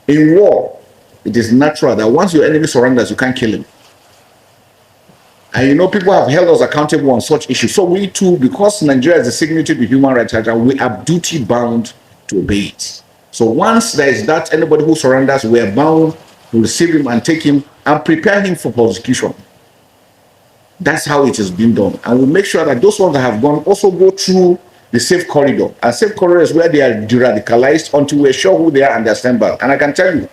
In war, it is natural that once your enemy surrenders, you can't kill him. And you know, people have held us accountable on such issues. So we too, because Nigeria is a signatory to human rights charter, we are duty bound to obey it. So once there is that, anybody who surrenders, we are bound to receive him and take him and prepare him for prosecution. That's how it is being done. And we'll make sure that those ones that have gone also go through the safe corridor. And safe corridor is where they are de-radicalized until we're sure who they are and they stand back. And I can tell you,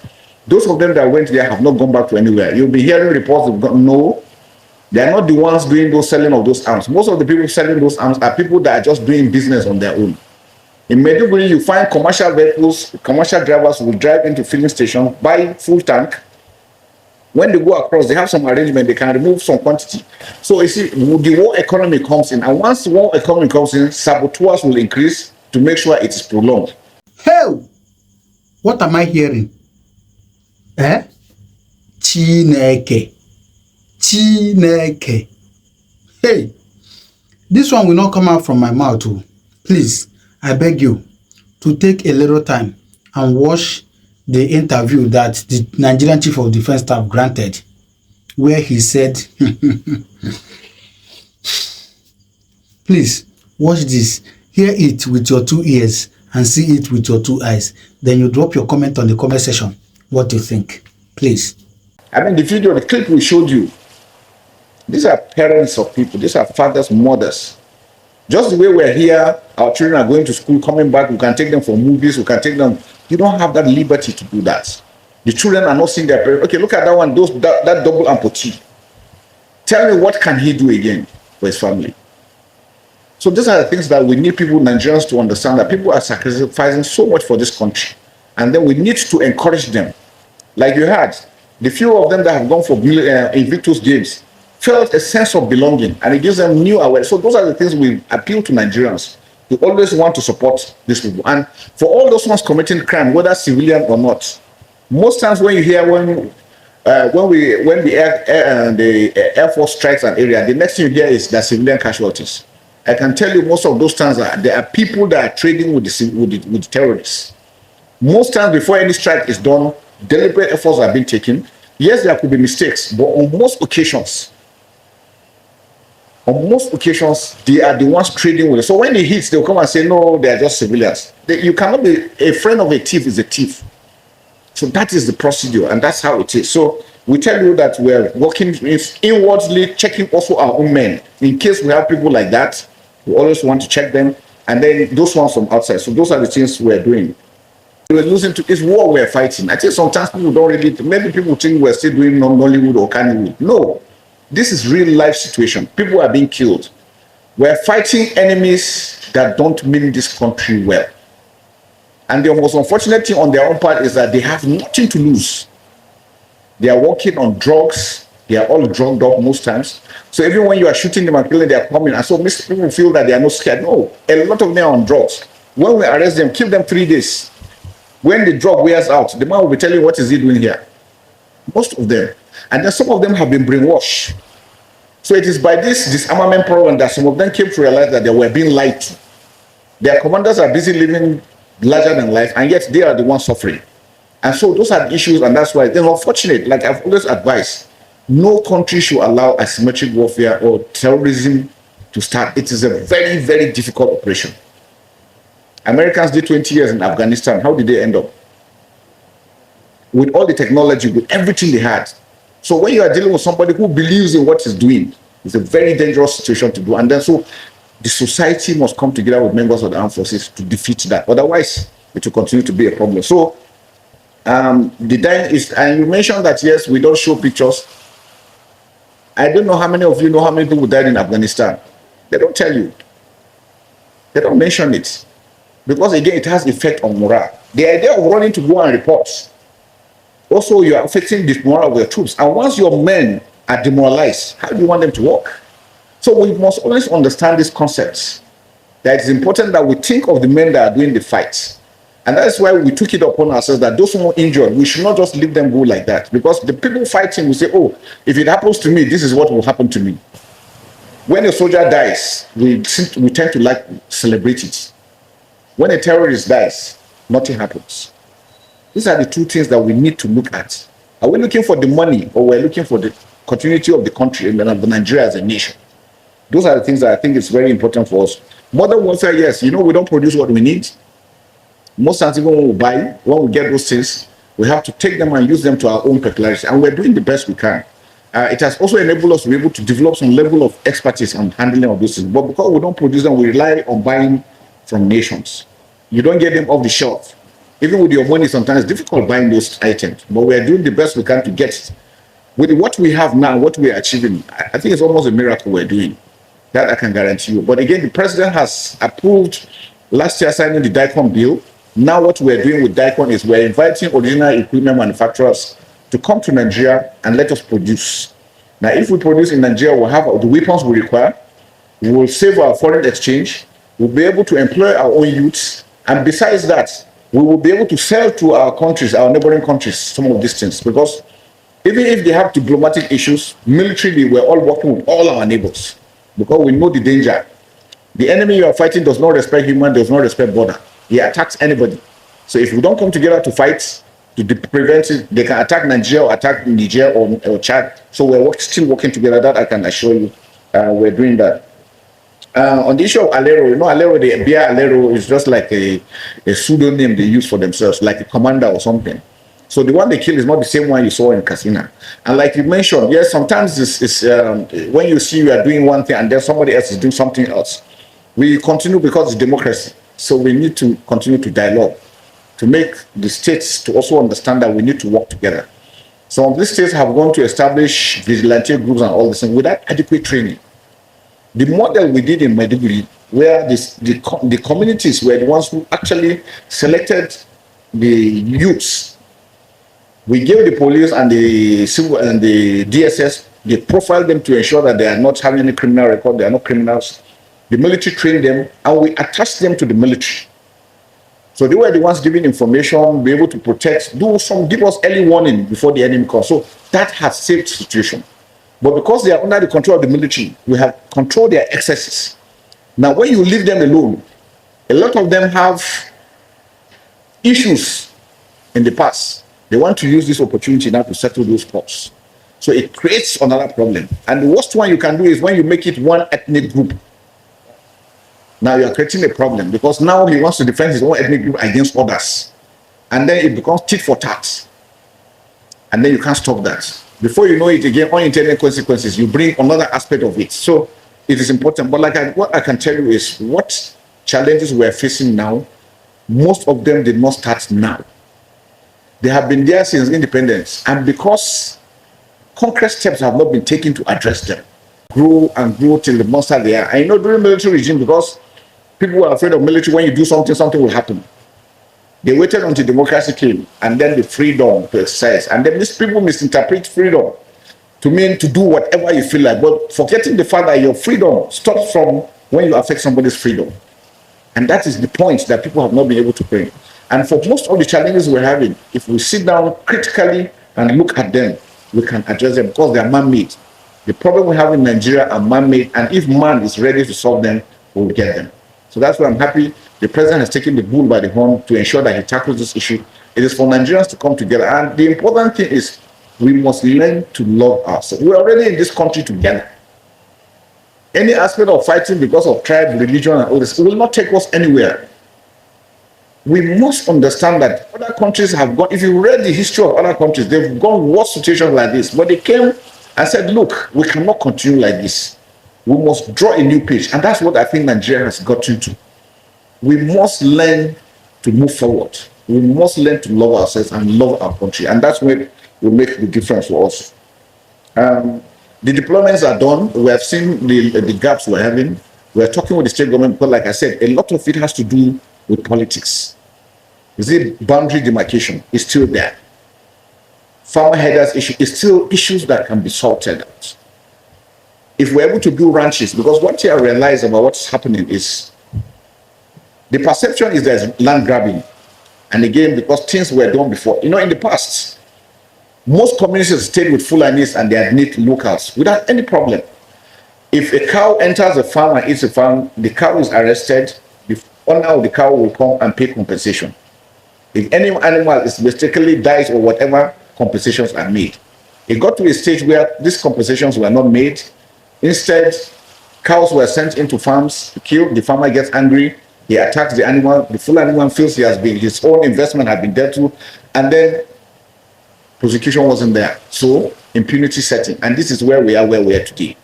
those of them that went there have not gone back to anywhere. You'll be hearing reports of no, they are not the ones doing those selling of those arms. Most of the people selling those arms are people that are just doing business on their own. In Maiduguri, you find commercial vehicles, commercial drivers will drive into filling stations, buy full tank. When they go across, they have some arrangement, they can remove some quantity. So you see, the war economy comes in, and once the war economy comes in, saboteurs will increase to make sure it is prolonged. Hell, what am I hearing? Chineke. Chineke. Hey, this one will not come out from my mouth too. Please, I beg you to take a little time and watch the interview that the Nigerian Chief of Defense Staff granted, where he said, please watch this, hear it with your 2 ears and see it with your 2 eyes. Then you drop your comment on the comment section. What do you think? Please. I mean, the video, the clip we showed you, these are parents of people, these are fathers, mothers. Just the way we're here, our children are going to school, coming back, we can take them for movies, we can take them. You don't have that liberty to do that. The children are not seeing their parents. Okay, look at that one, that double amputee. Tell me, what can he do again for his family? So these are the things that we need people, Nigerians, to understand, that people are sacrificing so much for this country. And then we need to encourage them. Like you had, the few of them that have gone for Invictus Games felt a sense of belonging, and it gives them new awareness. So those are the things we appeal to Nigerians. We always want to support these people. And for all those ones committing crime, whether civilian or not, most times when you hear when the Air Force strikes an area, the next thing you hear is the civilian casualties. I can tell you, most of those times there are people that are trading with the terrorists. Most times before any strike is done, deliberate efforts are being taken. Yes, there could be mistakes, but on most occasions, they are the ones trading with it. So when they hit, they'll come and say, no, they are just civilians. You cannot be a friend of a thief is a thief. So that is the procedure, and that's how it is. So we tell you that we're working inwardly, checking also our own men. In case we have people like that, we always want to check them, and then those ones from outside. So those are the things we're doing. We're losing to this war we're fighting. I think sometimes people don't really, maybe people think we're still doing Nollywood or Kannywood. No. This is real life situation. People are being killed. We're fighting enemies that don't mean this country well. And the most unfortunate thing on their own part is that they have nothing to lose. They are working on drugs. They are all drugged up most times. So even when you are shooting them and killing, they are coming. And so most people feel that they are not scared. No, a lot of them are on drugs. When we arrest them, keep them 3 days. When the drug wears out, the man will be telling you, what is he doing here? Most of them. And then some of them have been brainwashed. So it is by this disarmament program that some of them came to realize that they were being lied to. Their commanders are busy living larger than life, and yet they are the ones suffering. And so those are the issues, and that's why they're unfortunate. Like I've always advised, no country should allow asymmetric warfare or terrorism to start. It is a very, very difficult operation. Americans did 20 years in Afghanistan. How did they end up? With all the technology, with everything they had. So when you are dealing with somebody who believes in what he's doing, it's a very dangerous situation to do. And then so the society must come together with members of the armed forces to defeat that. Otherwise, it will continue to be a problem. So the dying is, and you mentioned that, yes, we don't show pictures. I don't know how many of you know how many people died in Afghanistan. They don't tell you. They don't mention it. Because again, it has effect on morale. The idea of running to go and report, also you are affecting the morale of your troops. And once your men are demoralized, how do you want them to work? So we must always understand these concepts. That it's important that we think of the men that are doing the fights. And that's why we took it upon ourselves that those who are injured, we should not just leave them go like that. Because the people fighting will say, oh, if it happens to me, this is what will happen to me. When a soldier dies, we tend to like celebrate it. When a terrorist dies, nothing happens. These are the two things that we need to look at. Are we looking for the money, or we're looking for the continuity of the country and of Nigeria as a nation? Those are the things that I think is very important for us. Modern warfare, yes, you know, we don't produce what we need. Most times, even when we buy, when we get those things, we have to take them and use them to our own peculiarity, and we're doing the best we can. It has also enabled us to be able to develop some level of expertise on handling of these things. But because we don't produce them, we rely on buying from nations. You don't get them off the shelf. Even with your money, sometimes it's difficult buying those items. But we are doing the best we can to get it. With what we have now, what we are achieving, I think it's almost a miracle we're doing. That I can guarantee you. But again, the president has approved last year signing the DICOM bill. Now what we're doing with DICOM is we're inviting original equipment manufacturers to come to Nigeria and let us produce. Now, if we produce in Nigeria, we'll have the weapons we require. We will save our foreign exchange. We'll be able to employ our own youths. And besides that, we will be able to sell to our countries, our neighboring countries, some of these things. Because even if they have diplomatic issues, militarily, we're all working with all our neighbors. Because we know the danger. The enemy you are fighting does not respect human, does not respect border. He attacks anybody. So if we don't come together to fight, to prevent it, they can attack Nigeria or attack Niger or Chad. So we're still working together. That I can assure you. We're doing that. On the issue of Alero, you know, Alero, the Bia Alero is just like a pseudonym they use for themselves, like a commander or something. So the one they kill is not the same one you saw in Casina. And like you mentioned, yes, sometimes it's when you see you are doing one thing and then somebody else is doing something else. We continue because it's democracy. So we need to continue to dialogue to make the states to also understand that we need to work together. Some of these states have gone to establish vigilante groups and all this thing without adequate training. The model we did in Maiduguri, where the communities were the ones who actually selected the youths. We gave the police and the civil and the DSS, they profiled them to ensure that they are not having any criminal record, they are not criminals. The military trained them, and we attached them to the military. So they were the ones giving information, be able to protect, give us early warning before the enemy comes. So that has saved the situation. But because they are under the control of the military, we have controlled their excesses. Now, when you leave them alone, a lot of them have issues in the past. They want to use this opportunity now to settle those scores. So it creates another problem. And the worst one you can do is when you make it one ethnic group. Now you are creating a problem because now he wants to defend his own ethnic group against others. And then it becomes tit for tat. And then you can't stop that. Before you know it, again, unintended consequences, you bring another aspect of it. So it is important. But what I can tell you is what challenges we are facing now, most of them did not start now. They have been there since independence. And because concrete steps have not been taken to address them, grow and grow till the monster they are. I know during military regime, because people were afraid of military, when you do something, something will happen. They waited until democracy came and then the freedom to exercise. And then these people misinterpret freedom to mean to do whatever you feel like, but forgetting the fact that your freedom stops from when you affect somebody's freedom. And that is the point that people have not been able to bring. And for most of the challenges we're having, if we sit down critically and look at them, we can address them because they are man-made. The problem we have in Nigeria are man-made, and if man is ready to solve them, we'll get them. So that's why I'm happy the president has taken the bull by the horn to ensure that he tackles this issue. It is for Nigerians to come together. And the important thing is we must learn to love ourselves. We're already in this country together. Any aspect of fighting because of tribe, religion, and all this will not take us anywhere. We must understand that other countries have gone, if you read the history of other countries, they've gone worse situations like this. But they came and said, look, we cannot continue like this. We must draw a new page. And that's what I think Nigeria has gotten to. We must learn to move forward. We must learn to love ourselves and love our country. And that's what will make the difference for us. The deployments are done. We have seen the gaps we're having. We're talking with the state government, but like I said, a lot of it has to do with politics. You see, boundary demarcation is still there. Farmer headers issue is still issues that can be sorted out. If we're able to build ranches, because what I realize about what's happening is the perception is there's land grabbing. And again, because things were done before. You know, in the past, most communities stayed with Fulanis and their native locals without any problem. If a cow enters a farm and eats a farm, the cow is arrested. The owner of the cow will come and pay compensation. If any animal is mistakenly dies or whatever, compensations are made. It got to a stage where these compensations were not made. Instead, cows were sent into farms to kill. The farmer gets angry. He attacks the animal. The full animal feels his own investment had been dealt to, and then prosecution wasn't there. So impunity setting, and this is where we are today.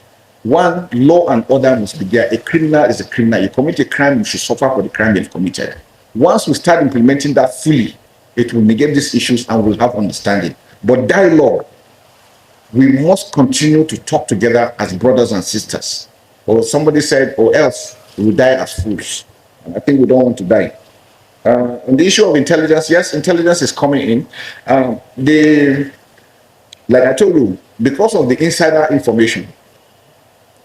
One, law and order must be there. A criminal is a criminal. You commit a crime, you should suffer for the crime you've committed. Once we start implementing that fully, it will negate these issues and we'll have understanding. But dialogue, we must continue to talk together as brothers and sisters. Or somebody said, or else we will die as fools. And I think we don't want to die. On the issue of intelligence, yes, intelligence is coming in. Like I told you, because of the insider information,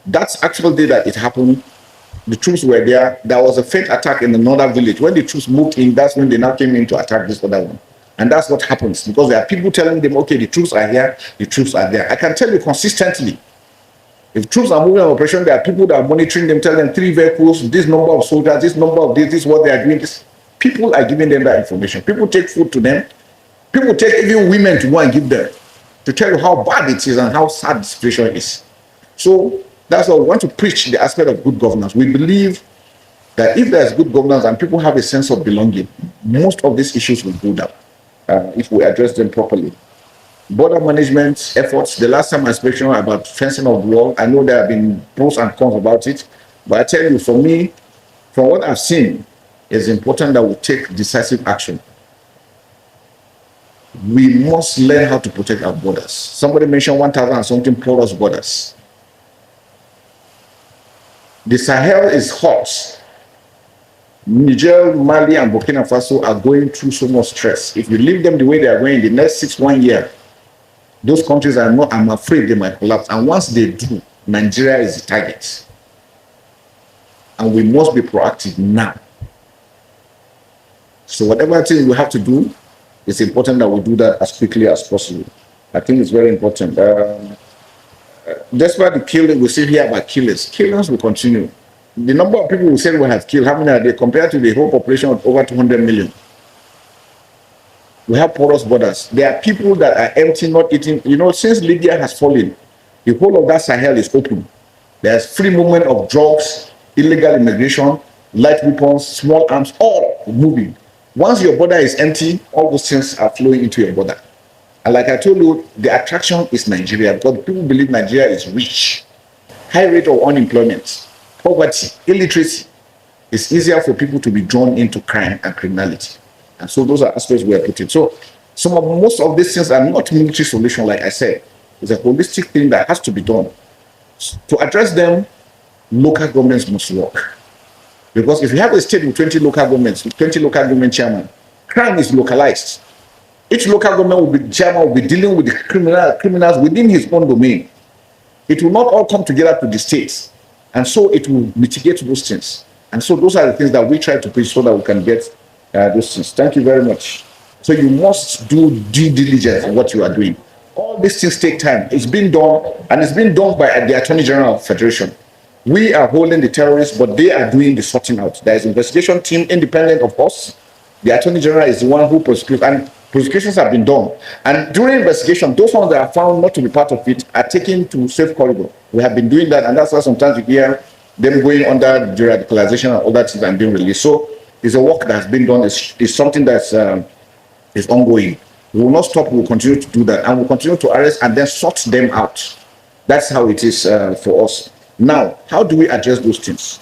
that's actual day that it happened. The troops were there. There was a fake attack in another village. When the troops moved in, that's when they now came in to attack this other one. And that's what happens, because there are people telling them, okay, the troops are here, the troops are there. I can tell you consistently, if troops are moving on operation, there are people that are monitoring them, telling them 3 vehicles, this number of soldiers, this number of this is what they are doing. This. People are giving them that information. People take food to them. People take even women to go and give them, to tell you how bad it is and how sad the situation is. So that's why we want to preach the aspect of good governance. We believe that if there's good governance and people have a sense of belonging, most of these issues will go down if we address them properly. Border management efforts, the last time I spoke about fencing of the wall, I know there have been pros and cons about it, but I tell you, for me, from what I've seen, it's important that we take decisive action. We must learn how to protect our borders. Somebody mentioned 1,000 and something porous borders. The Sahel is hot. Niger, Mali, and Burkina Faso are going through so much stress. If you leave them the way they are going in the next 1 year, those countries are not, I'm afraid they might collapse. And once they do, Nigeria is the target. And we must be proactive now. So whatever things we have to do, it's important that we do that as quickly as possible. I think it's very important. Despite the killing, we still hear about killers. Killers will continue. The number of people who said we have killed, how many are they compared to the whole population of over 200 million? We have porous borders. There are people that are empty, not eating. You know, since Libya has fallen, the whole of that Sahel is open. There's free movement of drugs, illegal immigration, light weapons, small arms, all moving. Once your border is empty, all those things are flowing into your border. And like I told you, the attraction is Nigeria, because people believe Nigeria is rich. High rate of unemployment, poverty, illiteracy. It's easier for people to be drawn into crime and criminality. And so those are aspects we are putting. So most of these things are not military solution, like I said. It's a holistic thing that has to be done. To address them, local governments must work. Because if you have a state with 20 local governments, with 20 local government chairmen, crime is localized. Each local government chairman will be dealing with the criminals within his own domain. It will not all come together to the states. And so it will mitigate those things. And so those are the things that we try to preach so that we can get those things. Thank you very much. So you must do due diligence in what you are doing. All these things take time. It's been done, and it's been done by the Attorney General of the Federation. We are holding the terrorists, but they are doing the sorting out. There is an investigation team independent of us. The Attorney General is the one who prosecutes, and prosecutions have been done. And during investigation, those ones that are found not to be part of it are taken to safe corridor. We have been doing that, and that's why sometimes you hear them going under de-radicalization and all that and being released. So it's a work that has been done. It's something that's is ongoing. We will not stop. We will continue to do that, and we'll continue to arrest and then sort them out. That's how it is for us. Now, how do we address those things?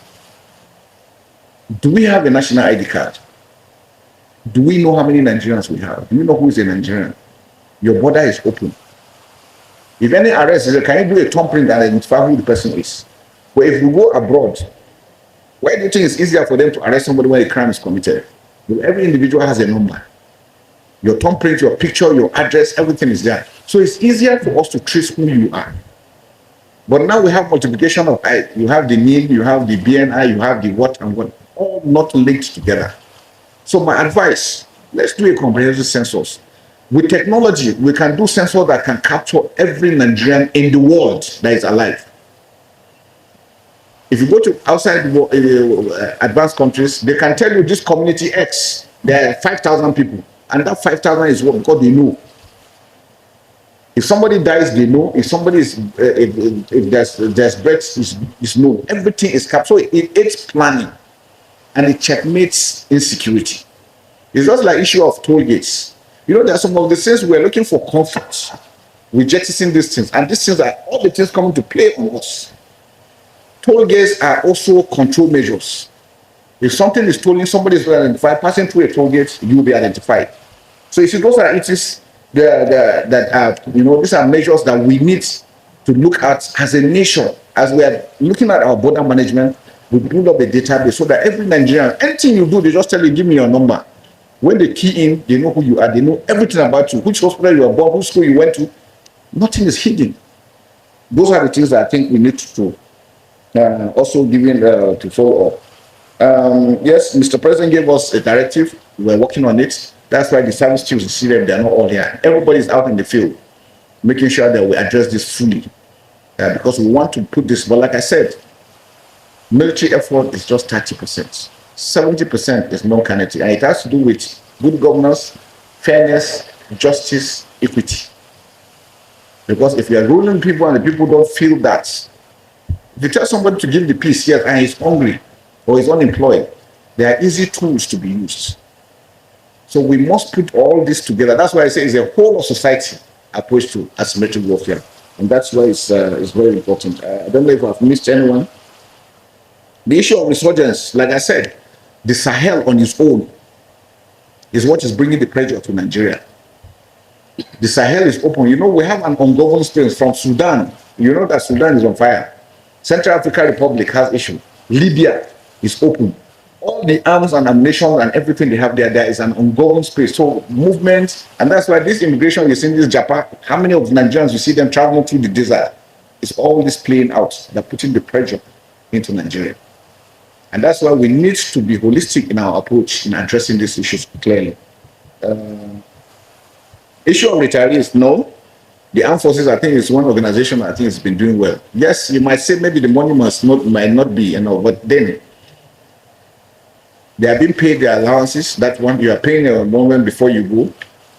Do we have a national ID card? Do we know how many Nigerians we have? Do you know who is a Nigerian? Your border is open. If any arrest is there, can you do a thumbprint and identify who the person is? But if we go abroad, why do you think it's easier for them to arrest somebody when a crime is committed? Because every individual has a number. Your thumbprint, your picture, your address, everything is there. So it's easier for us to trace who you are. But now we have multiplication of you have the NIM, you have the BNI, you have the what and what, all not linked together. So my advice, let's do a comprehensive census. With technology, we can do census that can capture every Nigerian in the world that is alive. If you go to outside advanced countries, they can tell you this community X, there are 5,000 people. And that 5,000 is what, because they know. If somebody dies, they know. If somebody is, if there's birth, is known. Everything is capped. So it's planning, and it checkmates insecurity. It's just like issue of toll gates. You know, there are some of the things we're looking for comfort. We jettison these things, and these things are all the things coming to play on us. Toll gates are also control measures. If something is stolen, somebody is identified, passing through a toll gate, you will be identified. So you see, those are it is that are, you know, these are measures that we need to look at as a nation, as we are looking at our border management. We build up a database so that every Nigerian, anything you do, they just tell you, give me your number. When they key in, they know who you are, they know everything about you, which hospital you were born, which school you went to. Nothing is hidden. Those are the things that I think we need to also give in to follow up. Yes, Mr. President gave us a directive. We're working on it. That's why the service chiefs, you see them, they're not all here. Everybody's out in the field, making sure that we address this fully. Because we want to put this, but like I said, military effort is just 30%. 70% is non-carnality, and it has to do with good governance, fairness, justice, equity. Because if you are ruling people and the people don't feel that, if you tell somebody to give the peace, yes, and he's hungry or he's unemployed, there are easy tools to be used. So we must put all this together. That's why I say it's a whole of society approach to asymmetric warfare, and that's why it's very important. I don't know if I've missed anyone. The issue of resurgence, like I said, the Sahel on its own is what is bringing the pressure to Nigeria. The Sahel is open. You know, we have an ungoverned space from Sudan. You know that Sudan is on fire. Central African Republic has issue. Libya is open. All the arms and ammunition and everything they have there is an ungoverned space. So movement, and that's why this immigration you see in this Japan, how many of Nigerians you see them traveling through the desert? It's all this playing out. They're putting the pressure into Nigeria. And that's why we need to be holistic in our approach in addressing these issues clearly. Issue of retirees, no. The armed forces, I think, is one organization I think has been doing well. Yes, you might say maybe the money might not be, you know, but then they are being paid their allowances. That one you are paying a moment before you go.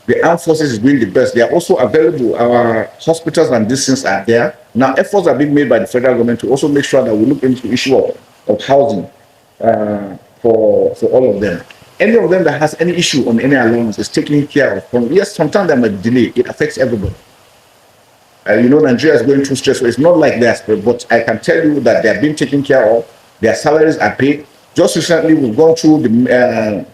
The armed forces is doing the best. They are also available. Our hospitals and these things are there. Now, efforts are being made by the federal government to also make sure that we look into the issue of housing for all of them. Any of them that has any issue on any allowance is taken care of. Yes, sometimes there might be delay. It affects everybody. You know, Nigeria is going through stress, so it's not like that. But I can tell you that they are being taken care of. Their salaries are paid. Just recently, we've gone through the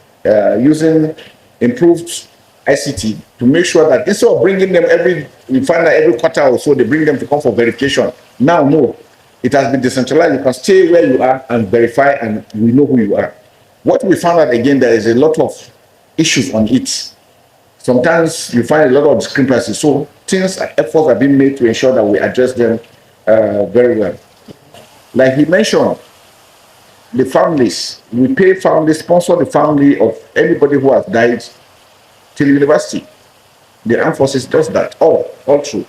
using improved ICT to make sure that instead of bringing them we find that every quarter or so they bring them to come for verification. Now, no, it has been decentralized. You can stay where you are and verify, and we know who you are. What we found out again, there is a lot of issues on it. Sometimes you find a lot of discrepancies. So efforts are being made to ensure that we address them very well. Like he mentioned, the families, we pay families, sponsor the family of anybody who has died till university. The armed forces does that, all true.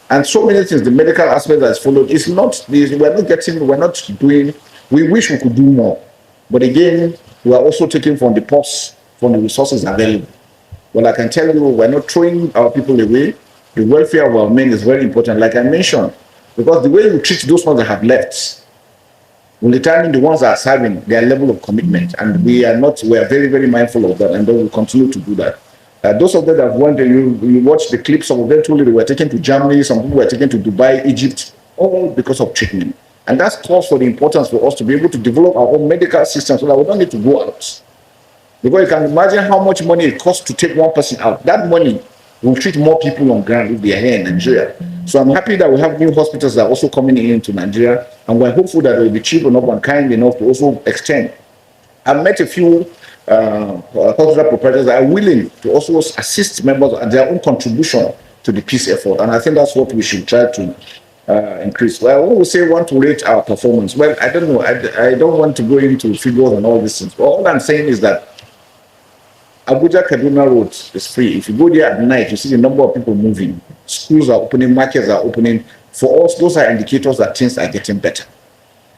And so many things, the medical aspect that is followed, it's not, we're not doing, we wish we could do more. But again, we are also taking from the purse, from the resources available. Well, I can tell you, we're not throwing our people away. The welfare of our men is very important, like I mentioned, because the way we treat those ones that have left will determine the ones that are serving their level of commitment. And we are very, very mindful of that, and then we'll continue to do that. Those of them that went, you watch the clips, some of them told you they were taken to Germany, some people were taken to Dubai, Egypt, all because of treatment. And that's calls for the importance for us to be able to develop our own medical system so that we don't need to go out. Because you can imagine how much money it costs to take one person out. That money will treat more people on ground if they are here in Nigeria. So I'm happy that we have new hospitals that are also coming into Nigeria, and we're hopeful that it will be cheap enough and kind enough to also extend. I've met a few hospital proprietors that are willing to also assist members at their own contribution to the peace effort, and I think that's what we should try to increase. Well, when we say want to rate our performance, well, I don't know. I don't want to go into figures and all these things. But all I'm saying is that Abuja Kaduna Road is free. If you go there at night, you see the number of people moving. Schools are opening, markets are opening. For us, those are indicators that things are getting better.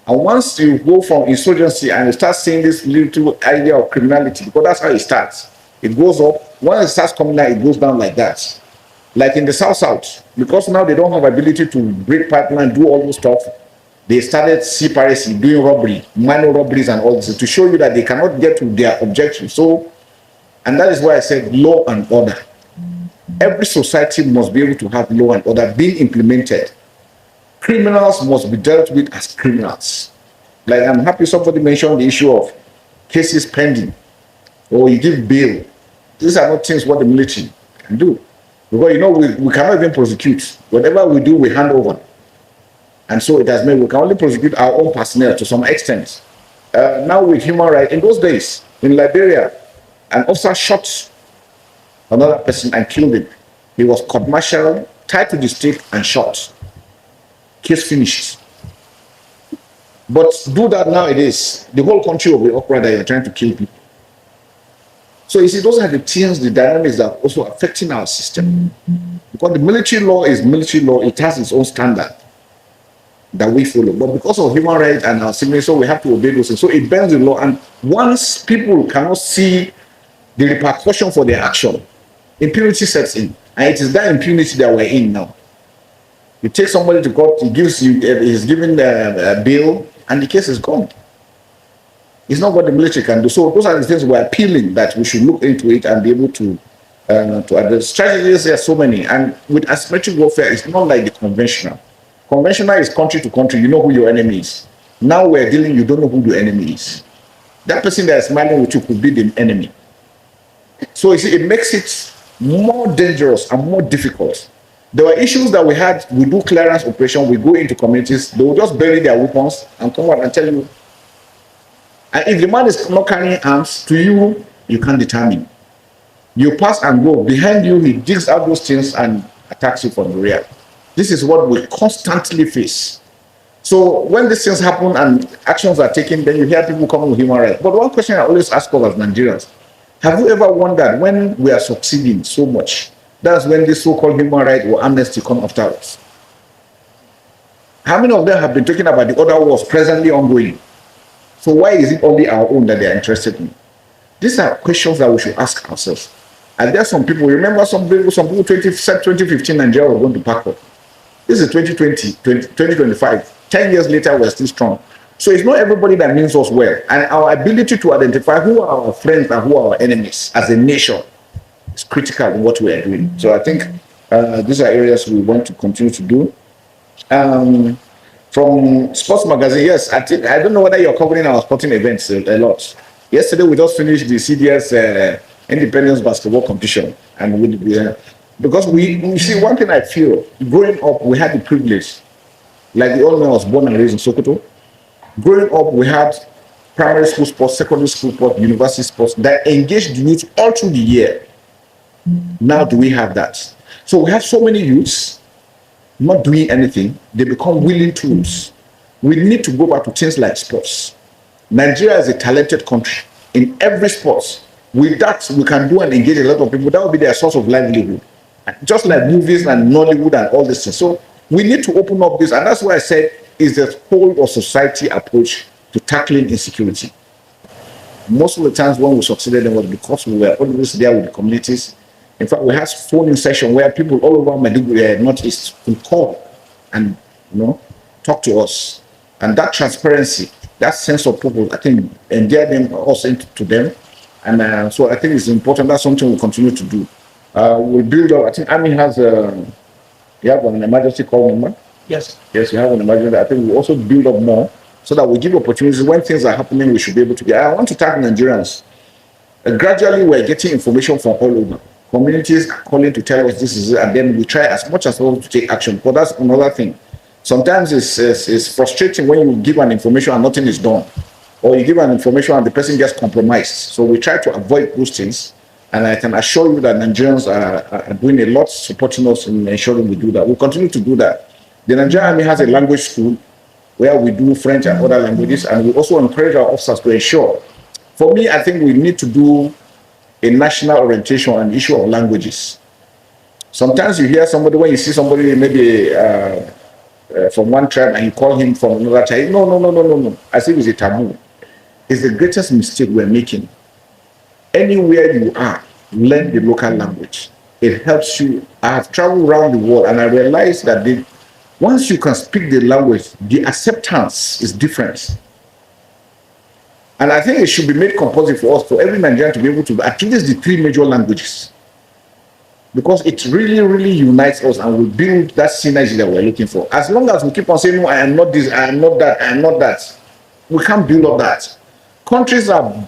And once you go from insurgency and you start seeing this little idea of criminality, because that's how it starts. It goes up. When it starts coming down, it goes down like that. Like in the South, because now they don't have ability to break pipeline, do all those stuff. They started sea piracy, doing robbery, minor robberies and all this to show you that they cannot get to their objective. So, and that is why I said law and order. Every society must be able to have law and order being implemented. Criminals must be dealt with as criminals. Like I'm happy somebody mentioned the issue of cases pending or you give bail. These are not things what the military can do. Because we cannot even prosecute. Whatever we do, we hand over. And so it has made we can only prosecute our own personnel to some extent. Now with human rights, in those days, in Liberia, an officer shot another person and killed him. He was court-martialed, tied to the stake and shot. Case finished. But do that nowadays, the whole country will be awkward that you're trying to kill people. So you see, those are the things, the dynamics that are also affecting our system. Because the military law is military law, it has its own standard that we follow. But because of human rights and our civility, so we have to obey those things. So it bends the law. And once people cannot see the repercussion for their action, impunity sets in. And it is that impunity that we're in now. You take somebody to court, he gives you, he's given a bail, and the case is gone. It's not what the military can do. So those are the things we're appealing that we should look into it and be able to address. Strategies, there are so many. And with asymmetric warfare, it's not like the conventional. Conventional is country to country. You know who your enemy is. Now we're dealing, you don't know who the enemy is. That person that is smiling with you could be the enemy. So you see, it makes it more dangerous and more difficult. There were issues that we had. We do clearance operation. We go into communities. They will just bury their weapons and come out and tell you. And if the man is not carrying arms, to you, you can't determine. You pass and go. Behind you, he digs out those things and attacks you from the rear. This is what we constantly face. So when these things happen and actions are taken, then you hear people coming with human rights. But one question I always ask us as Nigerians, have you ever wondered when we are succeeding so much, that's when this so-called human right or amnesty come after us? How many of them have been talking about the other wars presently ongoing? So why is it only our own that they are interested in? These are questions that we should ask ourselves. And there are some people, remember some people 2015 Nigeria was going to pack up. This is 2025. 10 years later, we're still strong. So it's not everybody that means us well. And our ability to identify who are our friends and who are our enemies as a nation is critical in what we are doing. So I think these are areas we want to continue to do. From sports magazine, yes, I don't know whether you're covering our sporting events a lot. Yesterday, we just finished the CDS Independence Basketball Competition. And because we see, one thing I feel, growing up, we had the privilege. Like the old man was born and raised in Sokoto. Growing up, we had primary school sports, secondary school sports, university sports that engaged the youth all through the year. Now do we have that? So we have so many youths not doing anything. They become willing tools. We need to go back to things like sports. Nigeria is a talented country in every sport. With that, we can do and engage a lot of people. That will be their source of livelihood. Just like movies and Nollywood and all this things. So we need to open up this. And that's why I said is the whole of society approach to tackling insecurity. Most of the times when we succeeded in was because we were always there with the communities. In fact, we had phone in session where people all over Maiduguri, Northeast, would call and talk to us. And that transparency, that sense of purpose, I think endeared them also to them. And so I think it's important. That's something we'll continue to do. We build up. I think Army has you have an emergency call number. Yes. Yes, you have an emergency. I think we also build up more so that we give opportunities when things are happening. We should be able to get. I want to thank Nigerians. Gradually, we're getting information from all over. Communities are calling to tell us this is it, and then we try as much as possible to take action. But that's another thing. Sometimes it's frustrating when you give an information and nothing is done, or you give an information and the person gets compromised. So we try to avoid those things. And I can assure you that Nigerians are doing a lot supporting us in ensuring we do that. We'll continue to do that. The Nigerian Army has a language school where we do French and other languages, and we also encourage our officers to ensure. For me, I think we need to do a national orientation on the issue of languages. Sometimes you hear somebody, when you see somebody maybe from one tribe and you call him from another tribe, no. As if it's a taboo. It's the greatest mistake we're making. Anywhere you are, learn the local language. It helps you. I have traveled around the world and I realized that once you can speak the language, the acceptance is different. And I think it should be made compulsory for us, for every Nigerian to be able to at least the 3 major languages. Because it really, really unites us and will build that synergy that we're looking for. As long as we keep on saying, no, I am not this, I am not that, I am not that, we can't build up that. Countries are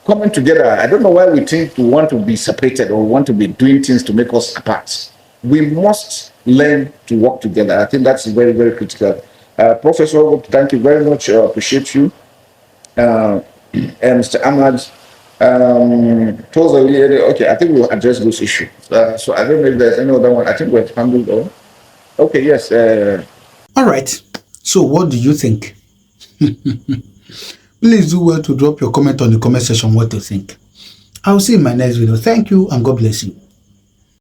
coming together. I don't know why we think we want to be separated or want to be doing things to make us apart. We must learn to work together. I think that's very, very critical. Professor, thank you very much. Appreciate you. And Mr. Ahmad, okay, I think we'll address those issues. So I don't know if there's any other one. I think we've handled all. Okay, yes. All right. So what do you think? Please do well to drop your comment on the comment section what you think. I'll see you in my next video. Thank you and God bless you.